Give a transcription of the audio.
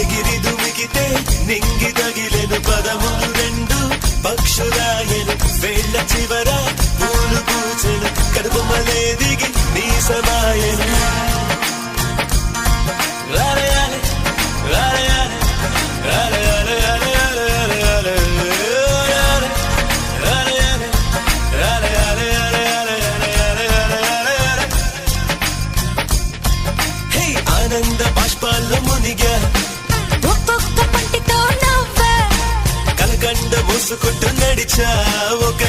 ఎగిరి దుమికితే నింగి తగిలెను పదములు రెండు పక్షురాయను వేళ్ల చివర పూలు పూచెను కడుపు మలే దిగి నీ సమాయను ఆనంద బాష్పాల్లో మునిగా ఒక్కొక్క పంటితో నవ్వా కలకండ మూసుకుంటూ నడిచా ఒక